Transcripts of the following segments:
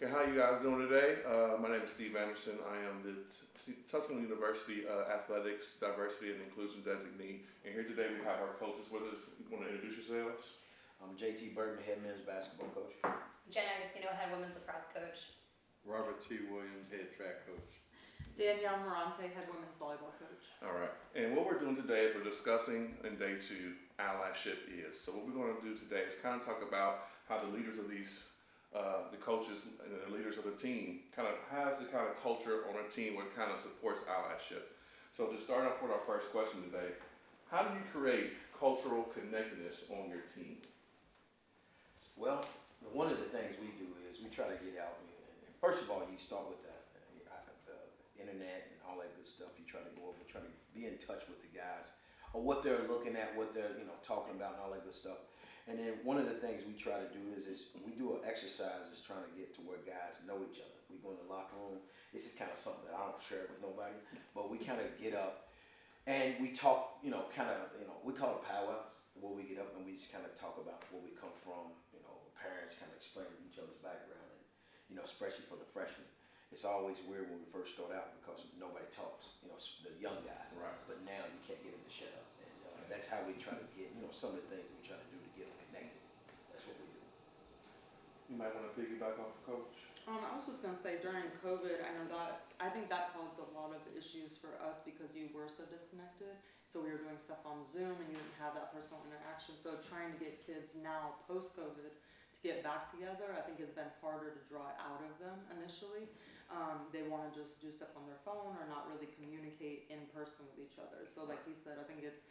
Okay, how you guys doing today? My name is Steve Anderson. I am the Tusculum University Athletics Diversity and Inclusion Designee. And here today we have our coaches with us. You want to introduce yourselves? I'm JT Burton, head men's basketball coach. Jen Agostino, head women's lacrosse coach. Robert T. Williams, head track coach. Danielle Morante, head women's volleyball coach. All right. And what we're doing today is we're discussing in day 2 allyship is. So what we're going to do today is kind of talk about how the leaders of these the coaches and the leaders of the team kind of has the kind of culture on a team where it kind of supports allyship. So to start off with our first question today, how do you create cultural connectedness on your team? Well, one of the things we do is we try to get out. And first of all, you start with the internet and all that good stuff. You try to go over, try to be in touch with the guys, or what they're looking at, what they're talking about, and all that good stuff. And then one of the things we try to do is we do an exercise is trying to get to where guys know each other. We go in the locker room. This is kind of something that I don't share with nobody, but we kind of get up and we talk, we call it powwow, where we get up and we just kind of talk about where we come from, parents kind of explain each other's background, and, especially for the freshmen. It's always weird when we first start out because nobody talks, the young guys. Right. But now you can't get them to shut up. And that's how we try to get, some of the things that we try to do to get them connected. That's what we do. You might want to piggyback off the coach. I was just gonna say during COVID, I think that caused a lot of issues for us because you were so disconnected. So we were doing stuff on Zoom and you didn't have that personal interaction. So trying to get kids now post-COVID to get back together, I think has been harder to draw out of them initially. They want to just do stuff on their phone or not really communicate in person with each other. So like he said, I think it's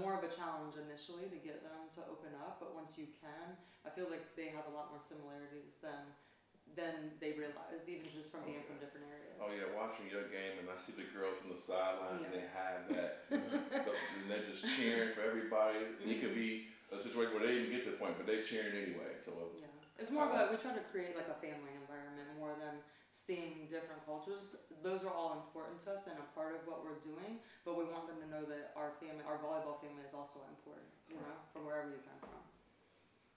more of a challenge initially to get them to open up, but once you can, I feel like they have a lot more similarities than they realize, even just from being from different areas. Oh yeah, watching your game and I see the girls on the sidelines and they Yes. have that, and they're just cheering for everybody. And it could be a situation where they didn't get the point, but they're cheering anyway. So Yeah, it's more of we try to create like a family environment more than seeing different cultures. Those are all important to us and a part of what we're doing, but we want them to know that our family, our volleyball family, is also important, from wherever you come from.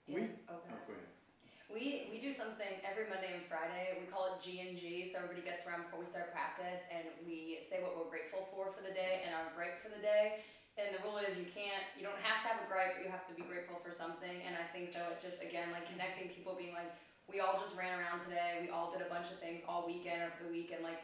Yeah. Go ahead. We do something every Monday and Friday. We call it G&G, so everybody gets around before we start practice, and we say what we're grateful for the day and our gripe for the day. And the rule is you don't have to have a gripe, but you have to be grateful for something. And I think though it just, again, like connecting people, being like, we all just ran around today, we all did a bunch of things all weekend or for the weekend, like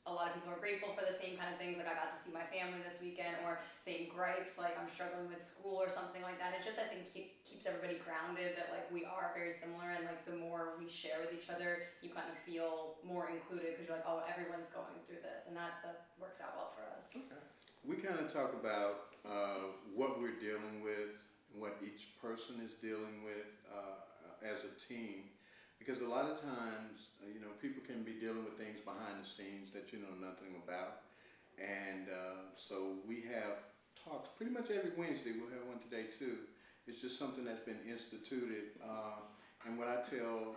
a lot of people are grateful for the same kind of things, like I got to see my family this weekend, or same gripes, like I'm struggling with school or something like that. It just, I think, keeps everybody grounded that like we are very similar, and like the more we share with each other, you kind of feel more included because you're like, oh, everyone's going through this, and that works out well for us. okay. We kind of talk about what we're dealing with, and what each person is dealing with as a team. Because a lot of times, people can be dealing with things behind the scenes that you know nothing about. And so we have talks pretty much every Wednesday. We'll have one today too. It's just something that's been instituted. And what I tell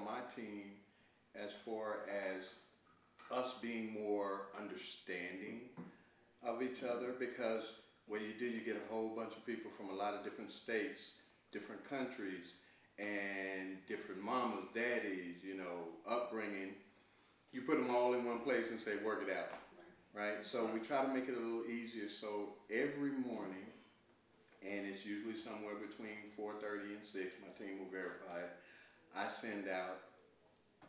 my team as far as us being more understanding of each other, because what you do, you get a whole bunch of people from a lot of different states, different countries, and different mamas, daddies, upbringing. You put them all in one place and say, work it out, right? So we try to make it a little easier. So every morning, and it's usually somewhere between 4:30 and 6, my team will verify it, I send out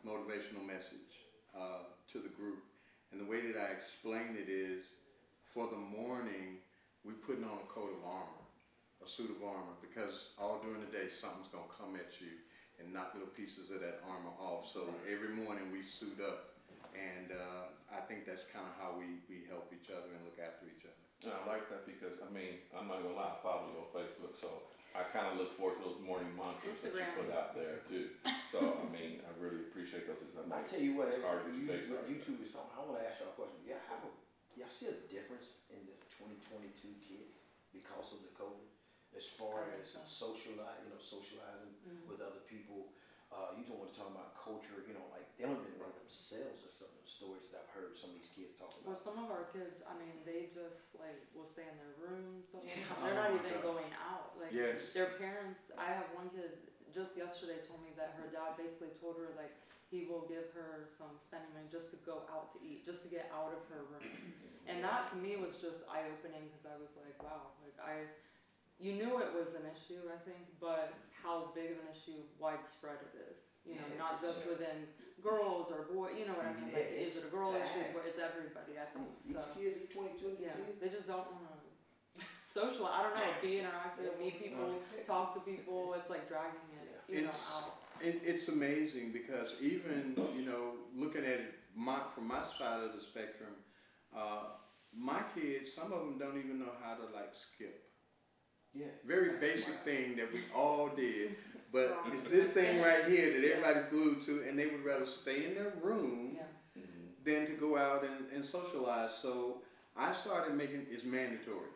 motivational message to the group. And the way that I explain it is, for the morning, we putting on a coat of armor, a suit of armor, because all during the day something's gonna come at you and knock little pieces of that armor off. So every morning we suit up, and I think that's kind of how we help each other and look after each other. And I like that because, I'm not gonna lie, I follow you on Facebook, so I kind of look forward to those morning mantras that you put out there too. So, I really appreciate those things. I tell you what, it's hard to get what YouTube is talking, I want to ask y'all a question. Y'all see a difference in the 2022 kids because of the COVID? As far as socializing with other people, you don't want to talk about culture, like they don't even know themselves or some of the stories that I've heard some of these kids talk Well, about. some of our kids, they just will stay in their rooms the whole time. They're not even going out. Yes. Their parents. I have one kid just yesterday told me that her dad basically told her like, he will give her some spending money just to go out to eat, just to get out of her room. And that to me was just eye-opening, because I was like, wow, you knew it was an issue, I think, but how big of an issue widespread it is. Not just within girls or boys, you know what I mean? Like, is it a girl issue? But it's everybody, I think. These So, kids, 22, yeah, they just don't want to socialize. I don't know, be interactive, meet people, talk to people. It's like dragging it, out. It's amazing because even, looking at it from my side of the spectrum, my kids, some of them don't even know how to skip. Yeah. Very basic thing that we all did, but it's this thing right here that everybody's glued to, and they would rather stay in their room than to go out and socialize. So I started making it's mandatory.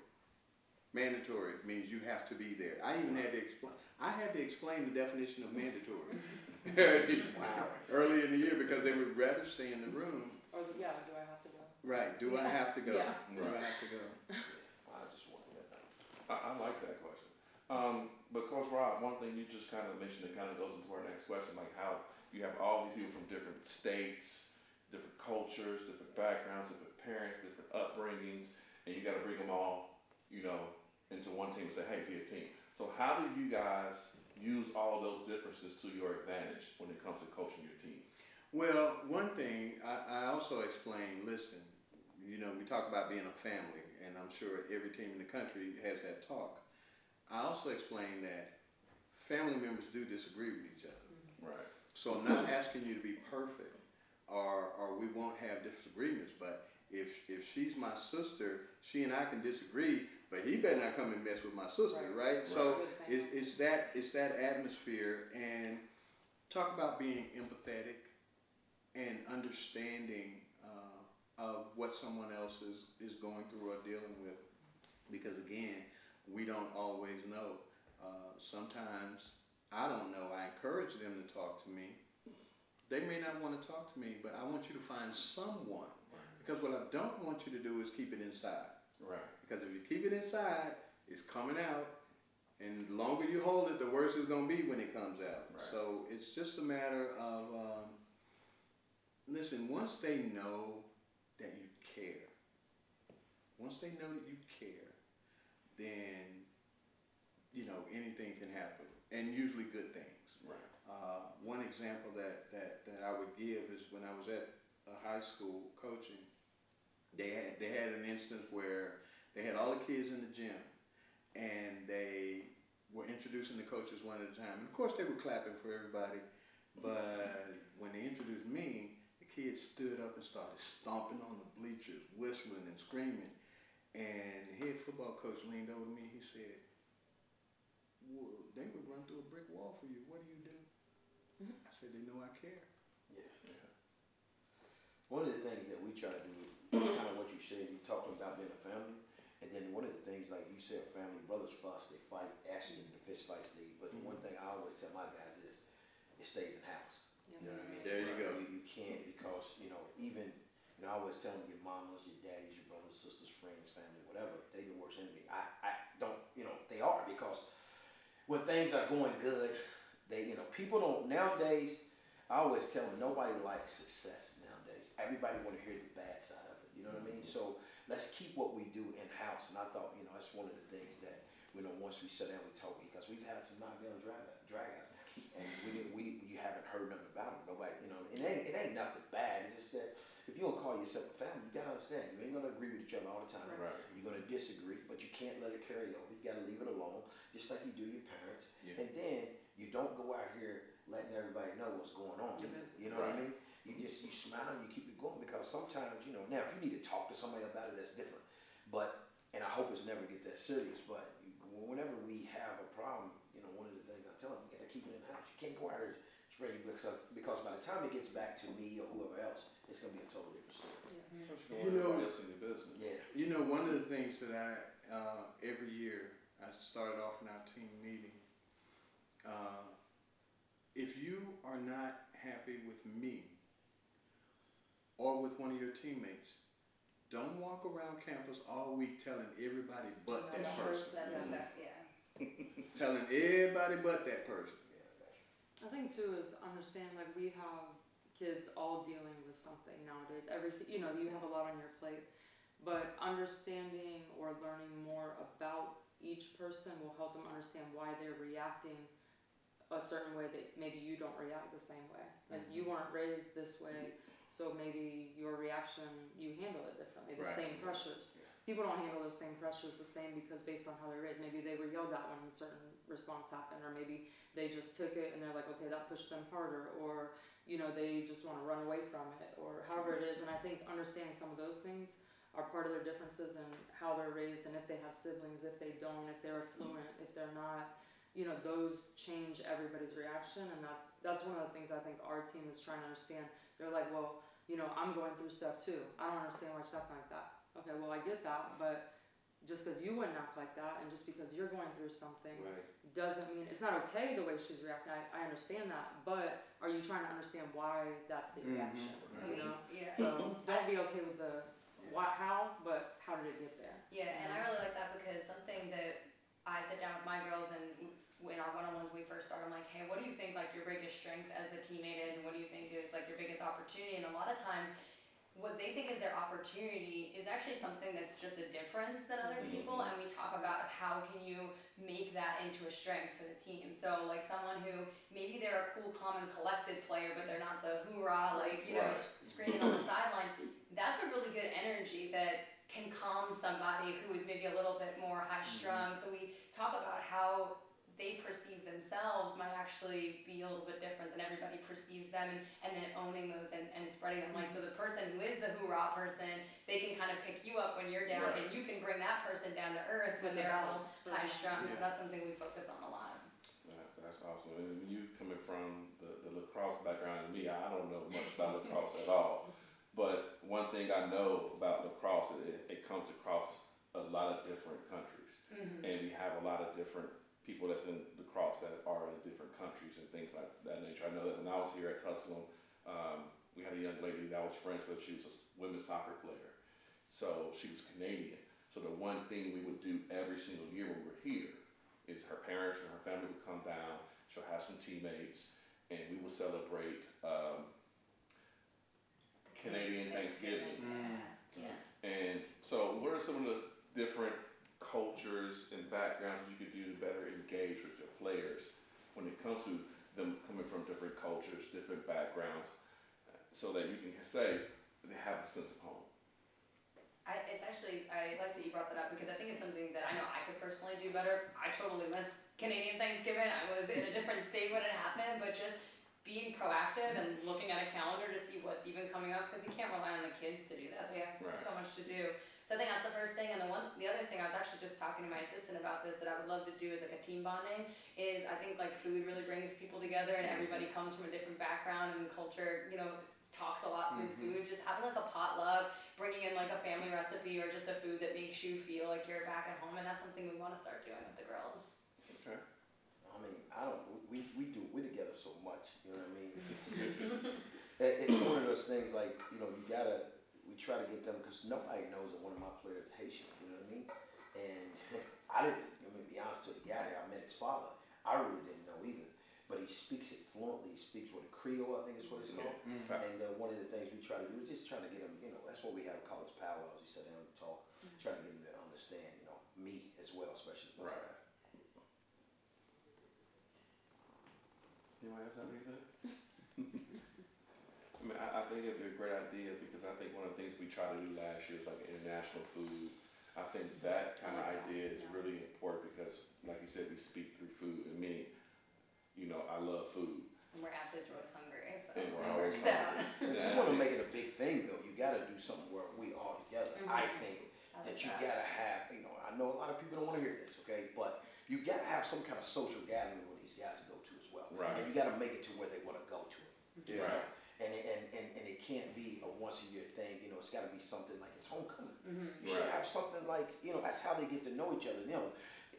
Mandatory means you have to be there. I even had to explain the definition of mandatory early in the year because they would rather stay in the room. Or do I have to go? Right. Do I have to go? Yeah. Do I have to go? I just wanted that. I like that question. But Coach Rob, one thing you just kind of mentioned that kind of goes into our next question, like how you have all these people from different states, different cultures, different backgrounds, different parents, different upbringings, and you got to bring them all, into one team and say, hey, be a team. So how do you guys use all of those differences to your advantage when it comes to coaching your team? Well, one thing I also explain, listen, we talk about being a family, and I'm sure every team in the country has that talk. I also explain that family members do disagree with each other. Right. So I'm not asking you to be perfect, or we won't have disagreements, but if she's my sister, she and I can disagree, but he better not come and mess with my sister, right? So it's that atmosphere, and talk about being empathetic and understanding of what someone else is going through or dealing with, because again, we don't always know. Sometimes I don't know. I encourage them to talk to me. They may not want to talk to me, but I want you to find someone. Because what I don't want you to do is keep it inside. Right. Because if you keep it inside, it's coming out. And the longer you hold it, the worse it's going to be when it comes out. Right. So it's just a matter of, listen, once they know that you care, then, anything can happen. And usually good things. Right. One example that I would give is when I was at high school coaching, they had an instance where they had all the kids in the gym, and they were introducing the coaches one at a time. And of course, they were clapping for everybody, but when they introduced me, the kids stood up and started stomping on the bleachers, whistling and screaming. And the head football coach leaned over to me. He said, well, they would run through a brick wall for you. What do you do? I said, they know I care. Yeah. One of the things that we try to do is kind of what you said. You talked about being a family, and then one of the things, like you said, family brothers fuss, they fight, actually in the fist fight stage. But the one thing I always tell my guys is, it stays in house. You know what I mean? There you go. You can't, because even I always tell them, your mamas, your daddies, your brothers, sisters, friends, family, whatever, they the worst enemy. I don't, they are, because when things are going good, they, people don't nowadays. I always tell them, nobody likes success nowadays. Everybody want to hear the bad side of it. You know what I mean? So let's keep what we do in house. And I thought, that's one of the things that once we sit down, we talk, because we've had some knockdown dragouts, and you haven't heard nothing about them. Nobody, it ain't nothing bad. It's just that if you don't call yourself a family, you gotta understand, you ain't gonna agree with each other all the time. Right. You're gonna disagree, but you can't let it carry over. You gotta leave it alone, just like you do your parents. Yeah. And then you don't go out here letting everybody know what's going on. You know what I mean? You smile and you keep it going, because sometimes, now if you need to talk to somebody about it, that's different. But, and I hope it's never get that serious, but whenever we have a problem, one of the things I tell them, you gotta keep it in the house. You can't go out here spread it, because by the time it gets back to me or whoever else, it's gonna be a totally different story. Everybody else in your business. Yeah. One of the things that every year, I start off in our team meeting, if you are not happy with me or with one of your teammates, don't walk around campus all week telling everybody but that person. Telling everybody but that person. I think too is understand, like, we have kids all dealing with something nowadays. Everything, you know, you have a lot on your plate, but understanding or learning more about each person will help them understand why they're reacting a certain way that maybe you don't react the same way. Like you weren't raised this way, so maybe your reaction, you handle it differently. The Right. same pressures. People don't handle those same pressures the same because based on how they're raised. Maybe they were yelled at when a certain response happened, or maybe they just took it and they're like, okay, that pushed them harder, or you know, they just want to run away from it, or however it is. And I think understanding some of those things are part of their differences in how they're raised, and if they have siblings, if they don't, if they're affluent, if they're not. You know, those change everybody's reaction, and that's one of the things I think our team is trying to understand. They're like, well, you know, I'm going through stuff too. I don't understand why she's acting like that. Okay, well, I get that, but just because you wouldn't act like that, and just because you're going through something, doesn't mean it's not okay the way she's reacting. I understand that, but are you trying to understand why that's the reaction? You know, Yeah. so don't be okay with the how, but how did it get there? Yeah, and I really like that because something that I sit down with my girls and in our one-on-ones when we first start, I'm like, hey, what do you think like your biggest strength as a teammate is, and what do you think is like your biggest opportunity? And a lot of times what they think is their opportunity is actually something that's just a difference than other people, and we talk about how can you make that into a strength for the team. So like someone who maybe they're a cool, calm, and collected player, but they're not the hoorah, like, you know, screaming on the sideline. That's a really good energy that can calm somebody who is maybe a little bit more high-strung. So we talk about how they perceive themselves might actually be a little bit different than everybody perceives them, and then owning those and spreading them. Like, so the person who is the hoorah person, they can kind of pick you up when you're down, and you can bring that person down to earth when they're a little high-strung. So that's something we focus on a lot. That's awesome. And you coming from the lacrosse background, and me, I don't know much about lacrosse at all. But one thing I know about lacrosse, it comes across a lot of different countries, and we have a lot of different people that's in lacrosse that are in different countries and things like that nature. I know that when I was here at Tusculum, we had a young lady that I was friends with. She was a women's soccer player, so she was Canadian. So the one thing we would do every single year when we were here is her parents and her family would come down. She'll have some teammates, and we would celebrate Canadian Thanksgiving. Yeah. And so what are some of the different cultures and backgrounds that you could do to better engage with your players when it comes to them coming from different cultures, different backgrounds, so that you can say they have a sense of home? I like that you brought that up because I think it's something that I know I could personally do better. I totally missed Canadian Thanksgiving. I was in a different state when it happened, but just being proactive and looking at a calendar to see what's even coming up, because you can't rely on the kids to do that. They have so much to do. So I think that's the first thing. And the other thing, I was actually just talking to my assistant about this, that I would love to do as like a team bonding, is I think like food really brings people together, and everybody comes from a different background and culture, you know, talks a lot through food. Just having like a potluck, bringing in like a family recipe or just a food that makes you feel like you're back at home, and that's something we want to start doing with the girls. Okay. I mean, we're together so much, you know what I mean? It's just, it's one of those things like, you know, we try to get them, because nobody knows that one of my players is Haitian, you know what I mean? And I didn't, I mean, to be honest with you, the guy there, I met his father, I really didn't know either, but he speaks it fluently. He speaks with a Creole, I think is what it's called. And one of the things we try to do is just trying to get him, you know, that's what we have college powwows. You sit down and talk, trying to get him to understand, you know, me as well, especially my staff. Anybody else have anything? I mean, I think it'd be a great idea, because I think one of the things we tried to do last year was like international food. I think that kind of idea is really important, because like you said, we speak through food. And me, you know, I love food. And we're athletes, we're always hungry, so And we're it always works out. If you want to make it a big thing, though, you got to do something where we all together. I think that you got to have, you know, I know a lot of people don't want to hear this, okay, but you got to have some kind of social gathering where these guys go to as well. Right. And you got to make it to where they want to go to it. You Right. know? And it can't be a once a year thing, you know, it's got to be something like it's homecoming. You should have something like, you know, that's how they get to know each other. You know,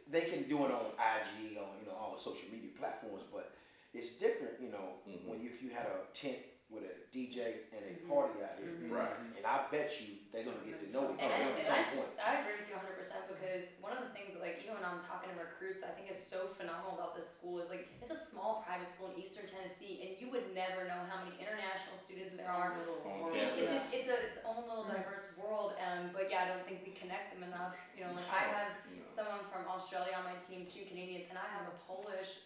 they can do it on IG, on, you know, all the social media platforms, but it's different, you know, when if you had a tent with a DJ and a party out here. Right. And I bet you they're going to get to know each And other at some point. I agree with you 100%, because one of the things that, like, even when I'm talking to recruits, I think is so phenomenal about this school is, like, it's a small private school in Eastern Tennessee, and you would never know how many international students are. Little On world, campus. It's its own little diverse world, but yeah, I don't think we connect them enough. You know, like I have someone from Australia on my team, 2 Canadians, and I have a Polish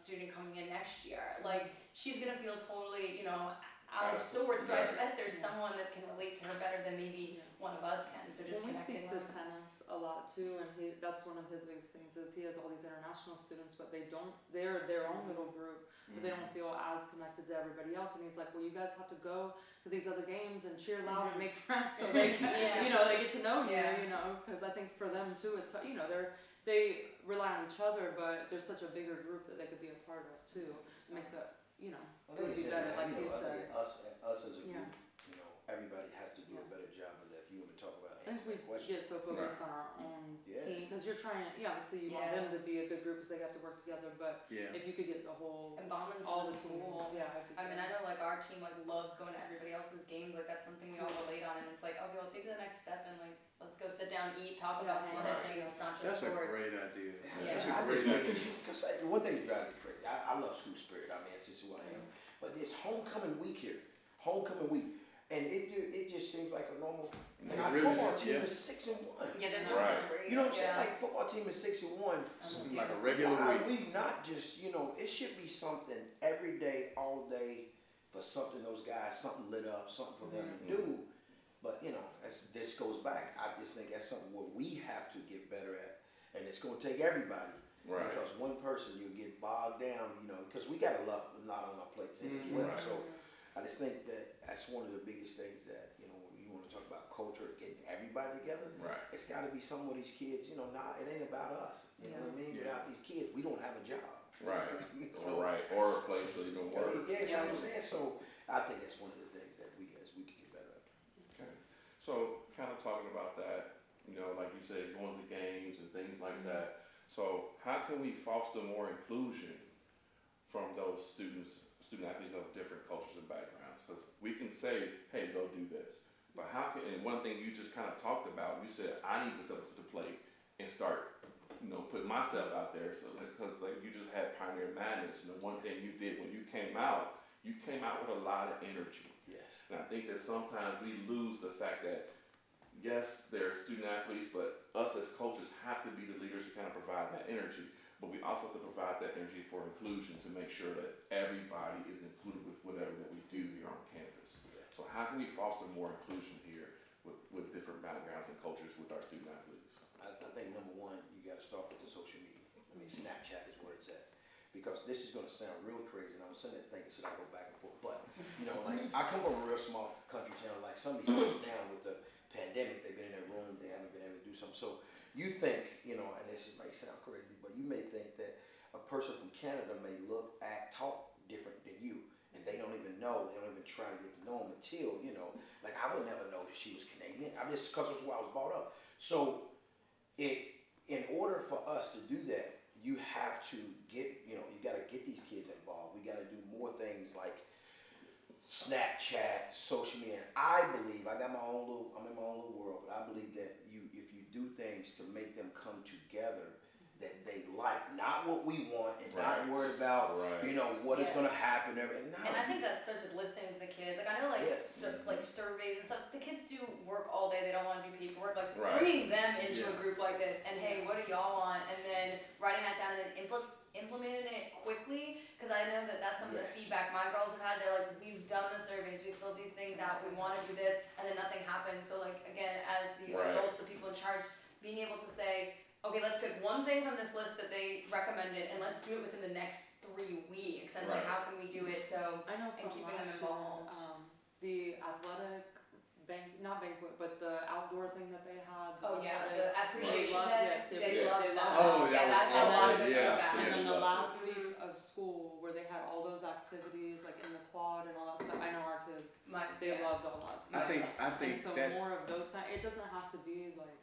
student coming in next year. Like, she's gonna feel totally, you know, out of sorts, but I bet there's someone that can relate to her better than maybe one of us can, so just When we connecting speak to them. tennis a lot too, and that's one of his biggest things is he has all these international students, but they're their own little group, but they don't feel as connected to everybody else. And he's like, well, you guys have to go to these other games and cheer loud and make friends, so they, Yeah. you know, they get to know you, Yeah. you know, because I think for them too, it's, you know, they rely on each other, but there's such a bigger group that they could be a part of too. It makes it, you know, I it would think be it's better, like you I said. think us as a Yeah. group, you know, everybody has to do a better job of that. If you want to talk about I think answering we that question. get so focused on our own Yeah. team, because you're trying, obviously you want Yeah. them to be a good group because they have to work together, but Yeah. if you could get the whole, And bond them to all the the school. school, yeah. I mean, I know like our team like loves going to everybody else's games. Like that's something we all relate on, and it's like, okay, I'll take the next step and like let's go sit down, eat, talk about some other Yeah. things, not just That's a sports. great idea. Yeah. That's I a just great think idea. because one thing that drives me crazy. I love school spirit. I mean, it's just who I am. But it's homecoming week here, homecoming week, and it just seems like a normal. And our Really, football team yeah. is 6-1. Yeah, they're doing Right. great. You know what I'm saying? Yeah. Like football team is 6-1. I'm with Like you. a regular Why week. are we not just, you know, it should be something every day, all day, for something those guys, something lit up, something for them to do. But, you know, this goes back. I just think that's something where we have to get better at. And it's going to take everybody. Right. Because one person, you'll get bogged down, you know, because we got a lot on our plates as well. Right. So I just think that's one of the biggest things that, you know, when you want to talk about culture, getting everybody together. Right. It's got to be some of these kids, you know, it ain't about us. You know what I mean? Yeah. Without these kids, we don't have a job. Right. So, Or a place so you can work. yeah, that's what I'm saying. So I think that's one of the things that we can get better at. Okay. So kind of talking about that, you know, like you said, going to games and things like that. So how can we foster more inclusion from those student athletes of different cultures and backgrounds? Because we can say, hey, go do this. But how can, and one thing you just kind of talked about, you said, I need to step up to the plate and start, you know, put myself out there. So, because like you just had Pioneer Madness, and the one thing you did when you came out with a lot of energy. Yes. And I think that sometimes we lose the fact that, yes, they're student athletes, but us as coaches have to be the leaders to kind of provide that energy. But we also have to provide that energy for inclusion to make sure that everybody is included with whatever that we do here on campus. So how can we foster more inclusion here with different backgrounds and cultures with our student athletes? I think number one, you got to start with the social media. I mean, Snapchat is where it's at. Because this is going to sound real crazy, and I was sitting there thinking, should I go back and forth? But, you know, like, I come from a real small country town, like some of these kids now with the pandemic, they've been in their room, they haven't been able to do something. So you think, you know, and this may sound crazy, but you may think that a person from Canada may look, act, talk different than you, and they don't even know, they don't even try to get to know them until, you know, like I would never know that she was Canadian. I just, because that's where I was brought up. So in order for us to do that, you have to get, you know, you got to get these kids involved. We got to do more things like Snapchat, social media. And I believe, I'm in my own little world, but I believe that if you do things to make them come together that they like, not what we want and not worried about, you know, what is going to happen. And I think that starts with listening to the kids. Like I know, like like surveys and stuff. The kids do work all day. They don't want to do paperwork. Like bringing them into a group like this, and hey, what do y'all want? And then writing that down and then implementing it quickly. Because I know that that's some of the feedback my girls have had. They're like, we've done the surveys, we've filled these things out, we want to do this, and then nothing happens. So like again, as the adults, the people in charge, being able to say, okay, let's pick one thing from this list that they recommended, and let's do it within the next 3 weeks. And like, how can we do it? So I know and from keeping them last involved. year, the athletic not banquet, but the outdoor thing that they had. Oh yeah, athletic- the appreciation love- day. yes, They love they that. love Oh, Yeah, that that had a was lot of awesome. good Yeah, feedback. And then the Absolutely. last week of school where they had all those activities like in the quad and all that stuff. I know our kids, they loved all that stuff. I think and so that more of those kind. It doesn't have to be like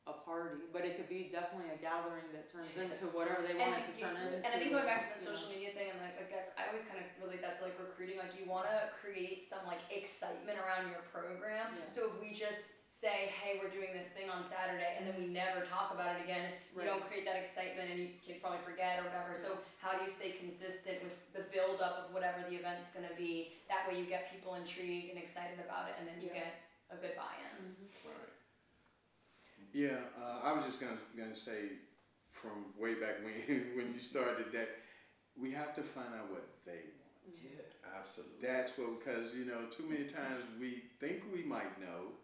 a party, but it could be definitely a gathering that turns into whatever they want it to turn into. And I think going back to the you know. social media thing, and like I always kind of relate that to like recruiting. Like you want to create some like excitement around your program. Yeah. So if we just say, hey, we're doing this thing on Saturday, and then we never talk about it again. You Right. don't create that excitement, and kids probably forget or whatever. So how do you stay consistent with the build up of whatever the event's gonna be? That way you get people intrigued and excited about it, and then you Yeah. get a good buy-in. Right. Yeah, I was just gonna say, from way back when when you started that, we have to find out what they want. Yeah. Absolutely. That's what, because too many times we think we might know,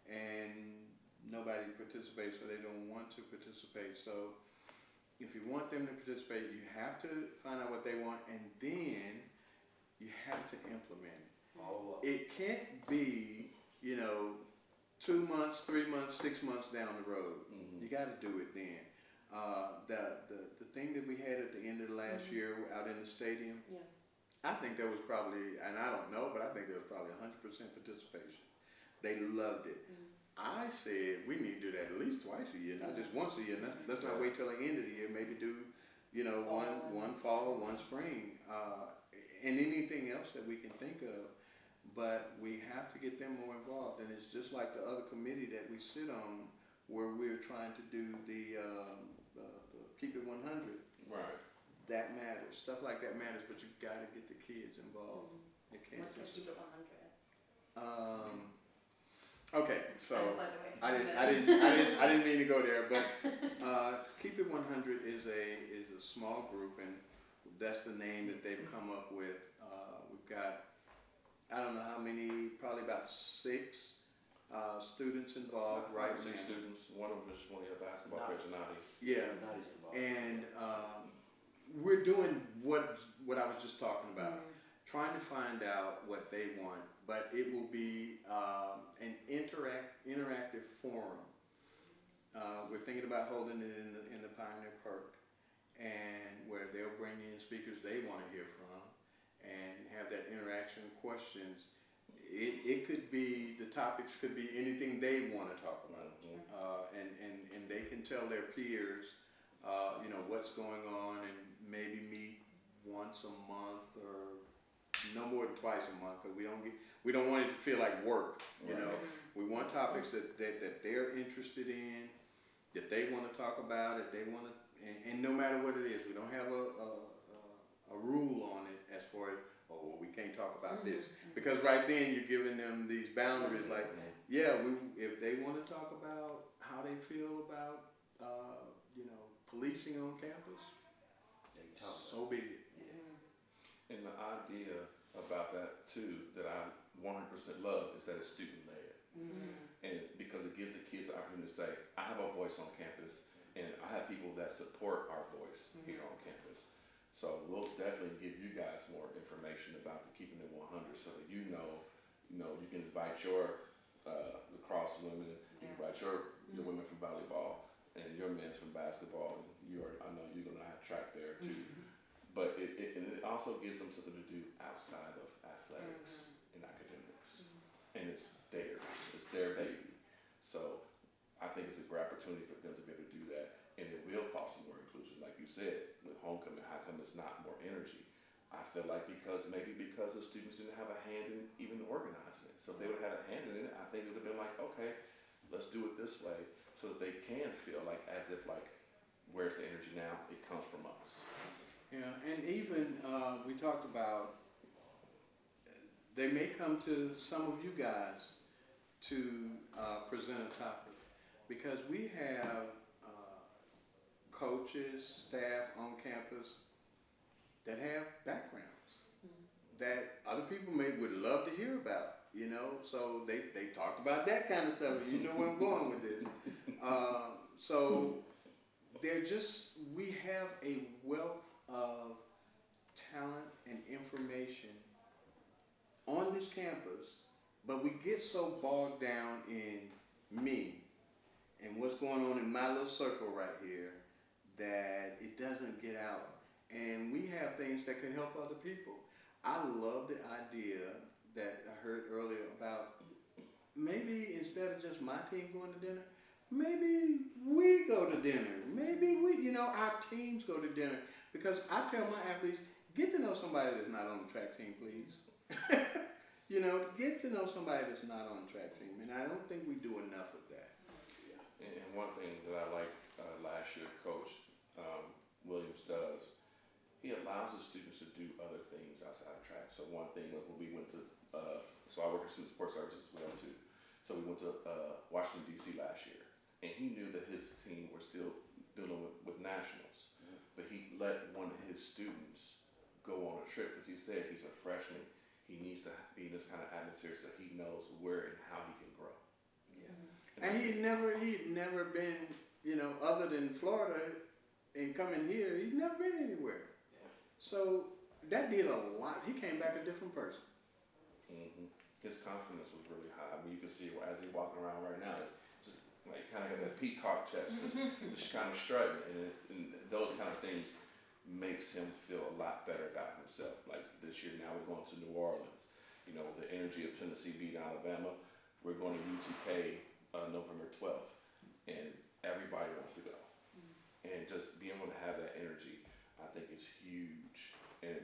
and nobody participates, so they don't want to participate. So if you want them to participate, you have to find out what they want, and then you have to implement it. Follow up. It can't be 2 months, 3 months, 6 months down the road. You got to do it then. The thing that we had at the end of the last year out in the stadium, Yeah. I think there was probably, and I don't know, but I think there was probably 100% participation. They loved it. I said we need to do that at least twice a year, not just once a year. Let's not wait till the end of the year. Maybe do one fall, one spring, and anything else that we can think of. But we have to get them more involved, and it's just like the other committee that we sit on, where we're trying to do the Keep It 100. Right. That matters. Stuff like that matters, but you got to get the kids involved. You can't What's the just. Keep It 100? Okay, so I just like the way it I sounded. didn't mean to go there, but Keep It 100 is a small group, and that's the name that they've come up with. We've got, I don't know how many, probably about 6 students involved right now. 6 students. One of them is one of your basketball players, Nadi. Yeah, Not as involved. and we're doing what I was just talking about, trying to find out what they want, but it will be an interactive forum. We're thinking about holding it in the Pioneer Park, and where they'll bring in speakers they want to hear from, and have that interaction, questions. It could be, the topics could be anything they want to talk about, and they can tell their peers, what's going on, and maybe meet once a month or no more than twice a month, because we don't want it to feel like work. We want topics that they're interested in, that they want to talk about, that they want to, and no matter what it is, we don't have a rule on it as far as, we can't talk about this, because right then you're giving them these boundaries. Like, if they want to talk about how they feel about policing on campus, so be it. And the idea about that too, that I 100% love, is that it's student led. And because it gives the kids the opportunity to say, I have a voice on campus, and I have people that support our voice here on campus. So we'll definitely give you guys more information about the Keeping It 100, so that you can invite your lacrosse women, you can invite your women from volleyball, and your men from basketball, and I know you're gonna have track there too. But it also gives them something to do outside of athletics and academics, and it's theirs, it's their baby. So I think it's a great opportunity for them to be able to do that, and it will foster more inclusion, like you said, with homecoming. How come it's not more energy? I feel like because the students didn't have a hand in even organizing it. So if they would have had a hand in it, I think it would have been like, okay, let's do it this way, so that they can feel like as if like, where's the energy now? It comes from us. Yeah, and even we talked about, they may come to some of you guys to present a topic, because we have coaches, staff on campus that have backgrounds that other people would love to hear about, so they talked about that kind of stuff. You know where I'm going with this. So we have a wealth of talent and information on this campus, but we get so bogged down in me and what's going on in my little circle right here that it doesn't get out. And we have things that can help other people. I love the idea that I heard earlier about maybe instead of just my team going to dinner, maybe we go to dinner. Maybe our teams go to dinner. Because I tell my athletes, get to know somebody that's not on the track team, please. get to know somebody that's not on the track team, and I don't think we do enough of that. And one thing that I like last year, Coach Williams does, he allows the students to do other things outside of track. So one thing was when we went to, so I work at Student Sports Services as well too. So we went to Washington D.C. last year, and he knew that his team were still dealing with nationals, but he let one of his students go on a trip because he said he's a freshman. He needs to be in this kind of atmosphere so he knows where and how he can grow. Yeah. And he'd never been, other than Florida and coming here, he'd never been anywhere. Yeah. So that did a lot. He came back a different person. Mm-hmm. His confidence was really high. I mean, you can see as he's walking around right now, just like kind of got that peacock chest, just kind of strutting, and those kind of things makes him feel a lot better about himself. Like this year now we're going to New Orleans, with the energy of Tennessee beating Alabama. We're going to UTK November 12th, and everybody wants to go. And just being able to have that energy, I think is huge, and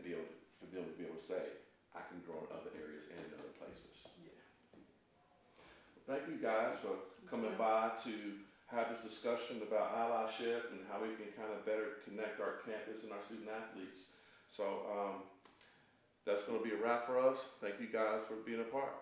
for them to be able to say, I can grow in other areas and in other places. Yeah. Thank you guys for coming by to have this discussion about allyship and how we can kind of better connect our campus and our student athletes. So that's going to be a wrap for us. Thank you guys for being a part.